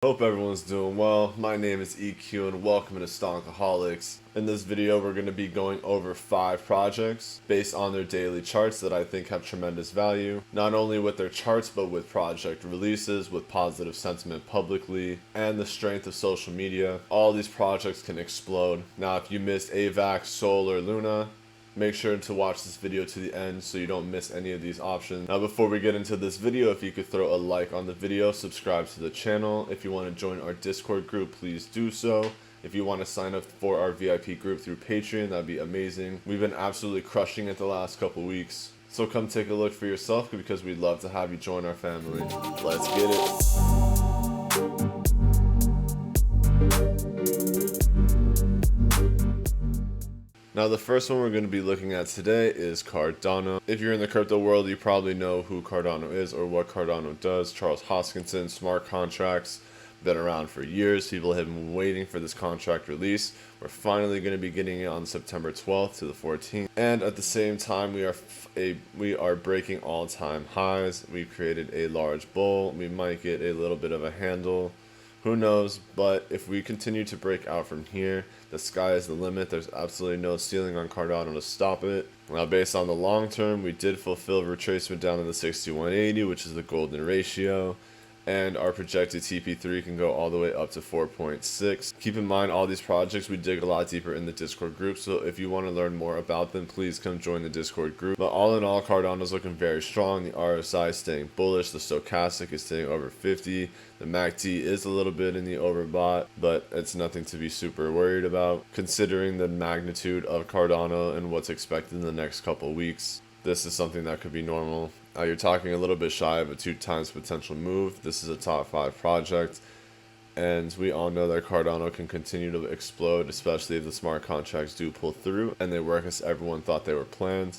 Hope everyone's doing well. My name is EQ and welcome to Stonkaholics. In this video we're going to be going over 5 projects based on their daily charts that I think have tremendous value, not only with their charts but with project releases, with positive sentiment publicly, and the strength of social media. All these projects can explode. Now if you missed AVAX, Sol, or Luna, make sure to watch this video to the end so you don't miss any of these options. Now before we get into this video, if you could throw a like on the video, subscribe to the channel. If you want to join our Discord group, please do so. If you want to sign up for our VIP group through Patreon, that'd be amazing. We've been absolutely crushing it the last couple weeks. So come take a look for yourself because we'd love to have you join our family. Let's get it. Now the first one we're going to be looking at today is Cardano. If you're in the crypto world, you probably know who Cardano is or what Cardano does. Charles Hoskinson, smart contracts, been around for years. People have been waiting for this contract release. We're finally going to be getting it on September 12th to the 14th. And at the same time, we are breaking all-time highs. We've created a large bull. We might get a little bit of a handle. Who knows, but if we continue to break out from here, the sky is the limit. There's absolutely no ceiling on Cardano to stop it. Now, based on the long term, we did fulfill retracement down to the 6180, which is the golden ratio. And our projected TP3 can go all the way up to 4.6. Keep in mind, all these projects we dig a lot deeper in the Discord group, so if you want to learn more about them, please come join the Discord group. But all in all, Cardano's looking very strong. The RSI is staying bullish. The stochastic is staying over 50. The MACD is a little bit in the overbought, but it's nothing to be super worried about, considering the magnitude of Cardano and what's expected in the next couple weeks. This is something that could be normal. You're talking a little bit shy of a 2 times potential move. This is a top 5 project, and we all know that Cardano can continue to explode, especially if the smart contracts do pull through and they work as everyone thought they were planned.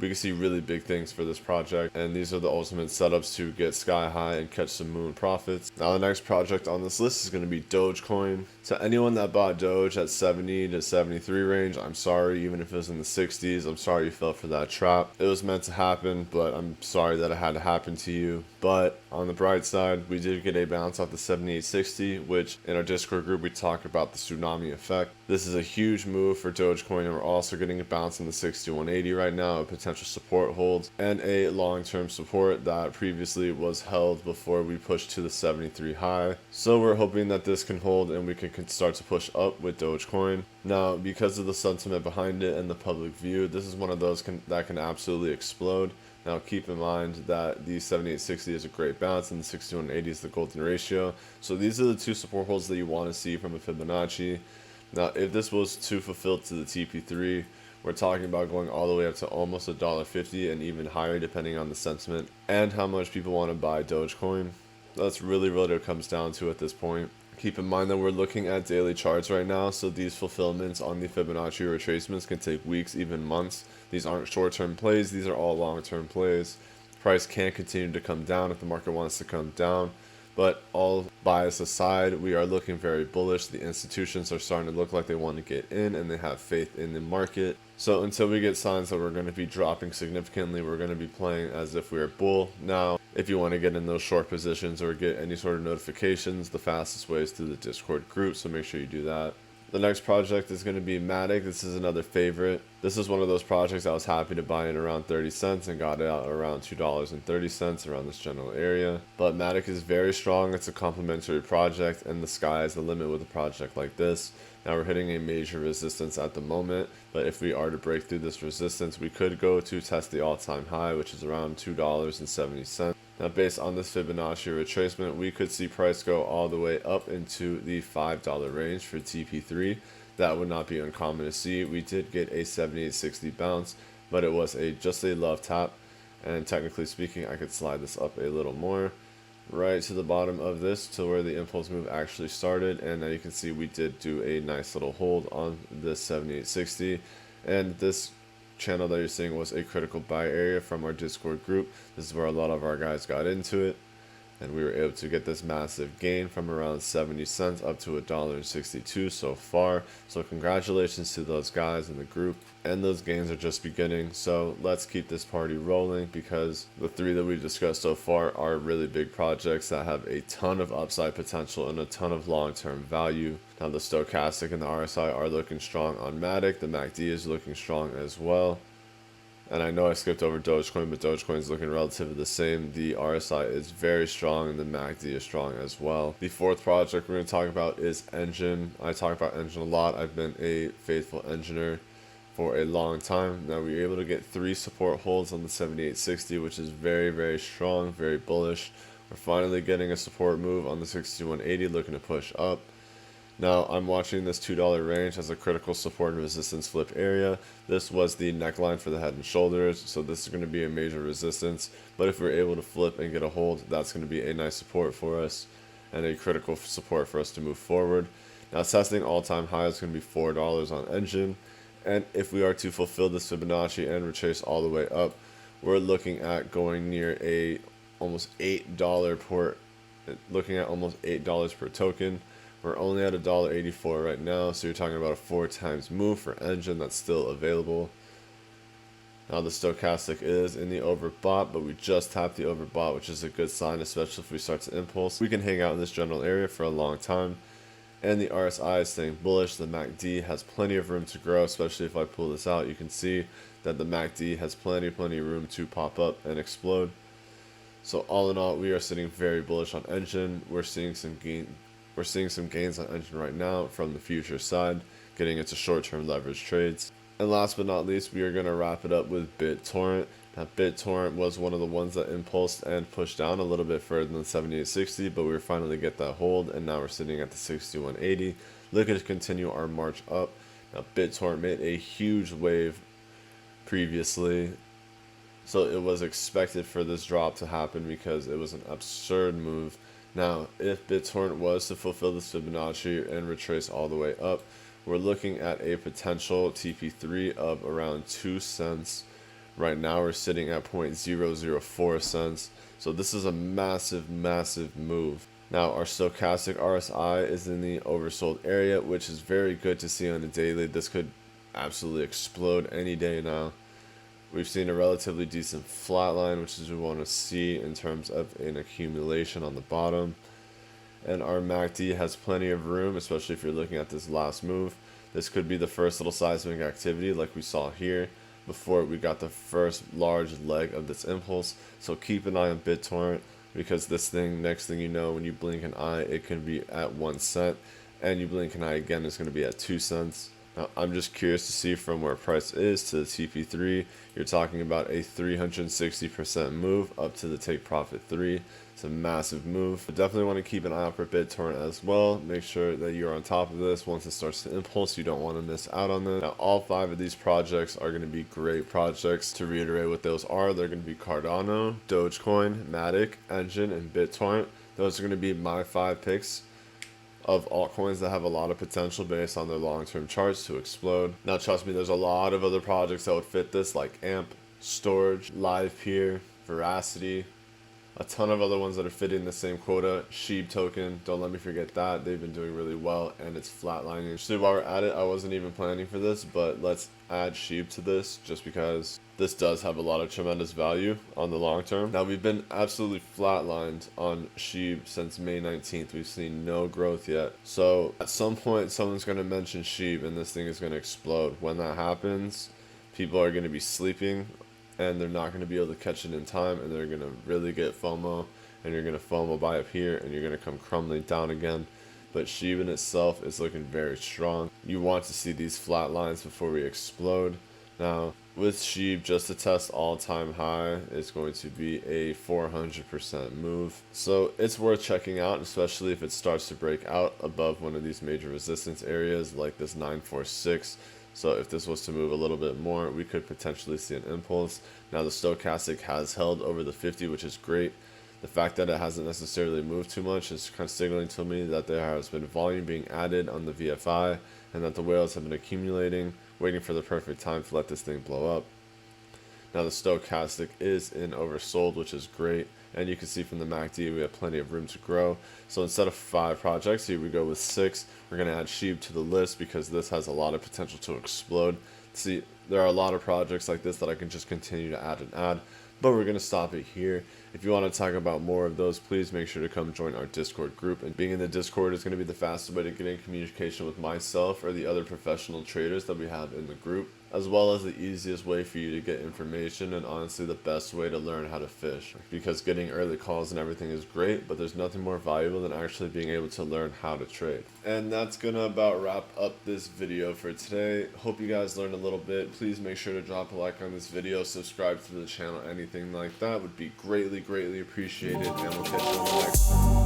We can see really big things for this project, and these are the ultimate setups to get sky high and catch some moon profits. Now the next project on this list is going to be Dogecoin. So anyone that bought Doge at 70 to 73 range, I'm sorry. Even if it was in the 60s, I'm sorry you fell for that trap. It was meant to happen, but I'm sorry that it had to happen to you. But on the bright side, we did get a bounce off the 7860, which in our Discord group we talked about the tsunami effect. This is a huge move for Dogecoin, and we're also getting a bounce in the 6180 right now, a potential support hold, and a long-term support that previously was held before we pushed to the 73 high. So we're hoping that this can hold and we can start to push up with Dogecoin. Now, because of the sentiment behind it and the public view, this is one of those that can absolutely explode. Now keep in mind that the 7860 is a great bounce and the 6180 is the golden ratio. So these are the 2 support holds that you want to see from a Fibonacci. Now if this was to fulfill to the TP3, we're talking about going all the way up to almost $1.50 and even higher depending on the sentiment and how much people want to buy Dogecoin. That's really what it comes down to at this point. Keep in mind that we're looking at daily charts right now, so these fulfillments on the Fibonacci retracements can take weeks, even months. These aren't short-term plays, these are all long-term plays. Price can continue to come down if the market wants to come down, but all bias aside, we are looking very bullish. The institutions are starting to look like they want to get in and they have faith in the market. So until we get signs that we're going to be dropping significantly, we're going to be playing as if we're bull. Now, if you want to get in those short positions or get any sort of notifications, the fastest way is through the Discord group, so make sure you do that. The next project is going to be MATIC. This is another favorite. This is one of those projects I was happy to buy in around 30 cents and got it out around $2.30 around this general area. But MATIC is very strong. It's a complementary project, and the sky is the limit with a project like this. Now we're hitting a major resistance at the moment, but if we are to break through this resistance, we could go to test the all-time high, which is around $2.70. Now based on this Fibonacci retracement, we could see price go all the way up into the $5 range for TP3. That would not be uncommon to see. We did get a 7860 bounce, but it was just a love tap, and technically speaking, I could slide this up a little more right to the bottom of this to where the impulse move actually started, and now you can see we did do a nice little hold on this 7860, and this channel that you're seeing was a critical buy area from our Discord group. This is where a lot of our guys got into it, and we were able to get this massive gain from around 70 cents up to $1.62 so far. So congratulations to those guys in the group, and those gains are just beginning. So let's keep this party rolling, because the three that we've discussed so far are really big projects that have a ton of upside potential and a ton of long-term value. Now the stochastic and the RSI are looking strong on MATIC. The MACD is looking strong as well. And I know I skipped over Dogecoin, but Dogecoin is looking relatively the same. The RSI is very strong and the MACD is strong as well. The fourth project we're going to talk about is Enjin. I talk about Enjin a lot. I've been a faithful Enjiner for a long time. Now we were able to get 3 support holds on the 7860, which is very, very strong, very bullish. We're finally getting a support move on the 6180, looking to push up. Now I'm watching this $2 range as a critical support and resistance flip area. This was the neckline for the head and shoulders, so this is going to be a major resistance. But if we're able to flip and get a hold, that's going to be a nice support for us and a critical support for us to move forward. Now testing all-time high is going to be $4 on Enjin, and if we are to fulfill this Fibonacci and retrace all the way up, we're looking at going near a almost $8 per, looking at almost $8 per token. We're only at $1.84 right now, so you're talking about a 4 times move for Enjin that's still available. Now the stochastic is in the overbought, but we just tapped the overbought, which is a good sign, especially if we start to impulse. We can hang out in this general area for a long time. And the RSI is staying bullish. The MACD has plenty of room to grow, especially if I pull this out. You can see that the MACD has plenty of room to pop up and explode. So all in all, we are sitting very bullish on Enjin. We're seeing some gains on Enjin right now from the future side, getting into short-term leverage trades. And last but not least, we are going to wrap it up with BitTorrent. Now BitTorrent was one of the ones that impulsed and pushed down a little bit further than 7860, but we were finally get that hold, and now we're sitting at the 6180, looking to continue our march up. Now BitTorrent made a huge wave previously, so it was expected for this drop to happen because it was an absurd move. Now, if BitTorrent was to fulfill this Fibonacci and retrace all the way up, we're looking at a potential TP3 of around 2 cents. Right now, we're sitting at 0.004 cents. So this is a massive, massive move. Now, our stochastic RSI is in the oversold area, which is very good to see on the daily. This could absolutely explode any day now. We've seen a relatively decent flatline, which is what we want to see in terms of an accumulation on the bottom. And our MACD has plenty of room, especially if you're looking at this last move. This could be the first little seismic activity like we saw here before we got the first large leg of this impulse. So keep an eye on BitTorrent, because this thing, next thing you know, when you blink an eye, it can be at 1 cent, and you blink an eye again, it's going to be at 2 cents. Now, I'm just curious to see from where price is to the TP3. You're talking about a 360% move up to the take profit 3. It's a massive move. But definitely want to keep an eye out for BitTorrent as well. Make sure that you're on top of this. Once it starts to impulse, you don't want to miss out on this. Now, all 5 of these projects are going to be great projects. To reiterate what those are, they're going to be Cardano, Dogecoin, MATIC, Enjin, and BitTorrent. Those are going to be my 5 picks of altcoins that have a lot of potential based on their long-term charts to explode. Now trust me, there's a lot of other projects that would fit this, like AMP, Storage, Live Peer, Veracity, a ton of other ones that are fitting the same quota. Sheep token, don't let me forget that. They've been doing really well, and it's flatlining. Actually, while we're at it, I wasn't even planning for this, but let's add Sheep to this just because this does have a lot of tremendous value on the long term. Now, we've been absolutely flatlined on Sheep since May 19th. We've seen no growth yet. So at some point, someone's going to mention Sheep and this thing is going to explode. When that happens, people are going to be sleeping and they're not going to be able to catch it in time, and they're going to really get FOMO, and you're going to FOMO buy up here, and you're going to come crumbling down again. But Sheep in itself is looking very strong. You want to see these flat lines before we explode. Now, with Sheep, just to test all-time high, it's going to be a 400% move. So it's worth checking out, especially if it starts to break out above one of these major resistance areas like this 946. So if this was to move a little bit more, we could potentially see an impulse. Now the stochastic has held over the 50, which is great. The fact that it hasn't necessarily moved too much is kind of signaling to me that there has been volume being added on the VFI and that the whales have been accumulating, waiting for the perfect time to let this thing blow up. Now the stochastic is in oversold, which is great. And you can see from the MACD we have plenty of room to grow. So instead of 5 projects, here we go with 6. We're going to add Sheep to the list because this has a lot of potential to explode. See, there are a lot of projects like this that I can just continue to add and add, but we're going to stop it here. If you want to talk about more of those, please make sure to come join our Discord group. And being in the Discord is going to be the fastest way to get in communication with myself or the other professional traders that we have in the group, as well as the easiest way for you to get information and honestly the best way to learn how to fish. Because getting early calls and everything is great, but there's nothing more valuable than actually being able to learn how to trade. And that's gonna about wrap up this video for today. Hope you guys learned a little bit. Please make sure to drop a like on this video, subscribe to the channel, anything like that would be greatly appreciated, and we'll catch you on the next one.